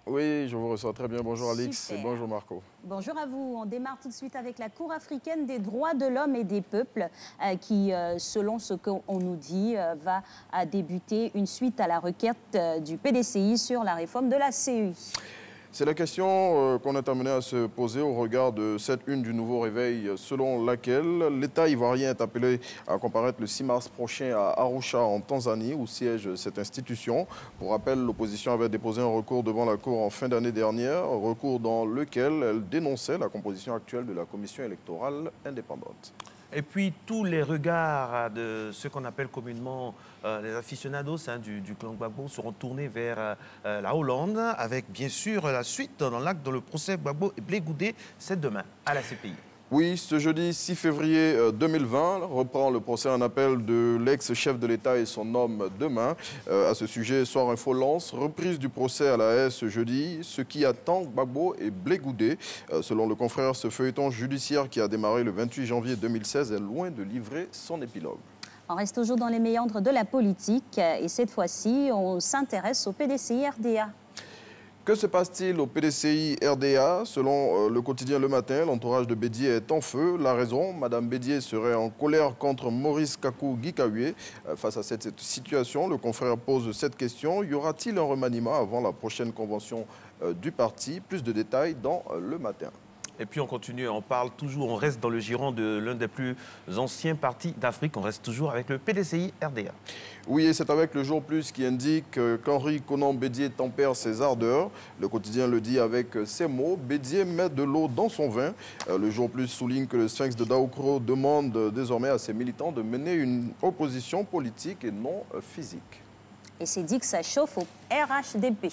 Oui, je vous reçois très bien. Bonjour Alix Super. et bonjour Marco. Bonjour à vous. On démarre tout de suite avec la Cour africaine des droits de l'homme et des peuples qui, selon ce qu'on nous dit, va débuter une suite à la requête du PDCI sur la réforme de la CEI. C'est la question qu'on est amené à se poser au regard de cette une du nouveau réveil selon laquelle l'État ivoirien est appelé à comparaître le 6 mars prochain à Arusha en Tanzanie où siège cette institution. Pour rappel, l'opposition avait déposé un recours devant la Cour en fin d'année dernière, recours dans lequel elle dénonçait la composition actuelle de la commission électorale indépendante. Et puis tous les regards de ce qu'on appelle communément les aficionados du clan Gbagbo seront tournés vers la Hollande avec bien sûr la suite dans l'acte dans le procès Gbagbo et Blé Goudé, c'est demain à la CPI. Oui, ce jeudi 6 février 2020 reprend le procès en appel de l'ex-chef de l'État et son homme demain. À ce sujet, Soir Info lance reprise du procès à la haie ce jeudi, ce qui attend Gbagbo et Blé Goudé. Selon le confrère, ce feuilleton judiciaire qui a démarré le 28 janvier 2016 est loin de livrer son épilogue. On reste toujours dans les méandres de la politique et cette fois-ci, on s'intéresse au PDCI RDA. Que se passe-t-il au PDCI RDA? Selon le quotidien Le Matin, l'entourage de Bédié est en feu. La raison, Madame Bédié serait en colère contre Maurice Kakou-Gikawe. Face à cette situation, le confrère pose cette question. Y aura-t-il un remaniement avant la prochaine convention du parti? Plus de détails dans Le Matin. Et puis on continue, on parle toujours, on reste dans le giron de l'un des plus anciens partis d'Afrique, on reste toujours avec le PDCI RDA. Oui, et c'est avec le Jour Plus qui indique qu'Henri Konan Bédié tempère ses ardeurs. Le quotidien le dit avec ces mots. Bédié met de l'eau dans son vin. Le Jour Plus souligne que le Sphinx de Daoukro demande désormais à ses militants de mener une opposition politique et non physique. Et c'est dit que ça chauffe au RHDP.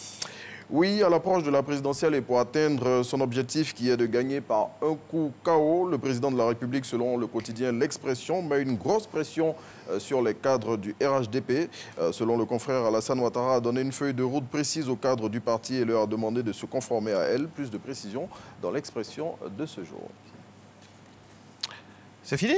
Oui, à l'approche de la présidentielle et pour atteindre son objectif qui est de gagner par un coup KO, le président de la République, selon le quotidien L'Expression, met une grosse pression sur les cadres du RHDP. Selon le confrère, Alassane Ouattara a donné une feuille de route précise aux cadres du parti et leur a demandé de se conformer à elle. Plus de précision dans L'Expression de ce jour. C'est fini?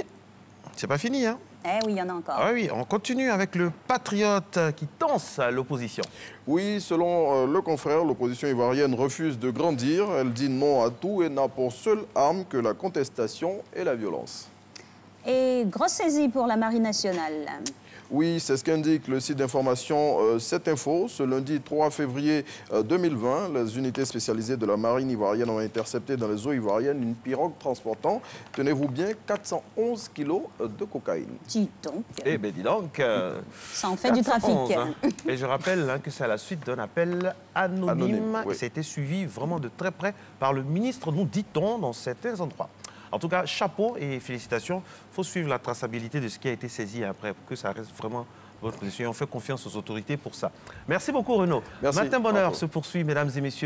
C'est pas fini, hein? Eh oui, il y en a encore. Ah oui, on continue avec le patriote qui tense l'opposition. Oui, selon le confrère, l'opposition ivoirienne refuse de grandir. Elle dit non à tout et n'a pour seule arme que la contestation et la violence. Et grosse saisie pour la Marine nationale. Oui, c'est ce qu'indique le site d'information 7info. Ce lundi 3 février 2020, les unités spécialisées de la marine ivoirienne ont intercepté dans les eaux ivoiriennes une pirogue transportant, tenez-vous bien, 411 kilos de cocaïne. Dis donc. Eh bien, dis donc. Ça en fait du trafic. 411, hein. Et je rappelle que c'est à la suite d'un appel anonyme. Oui. Ça a été suivi vraiment de très près par le ministre, nous dit-on, dans certains endroits. En tout cas, chapeau et félicitations. Il faut suivre la traçabilité de ce qui a été saisi après pour que ça reste vraiment votre position. Et on fait confiance aux autorités pour ça. Merci beaucoup, Renaud. Merci. Matin Bonheur Bravo. se poursuit, mesdames et messieurs.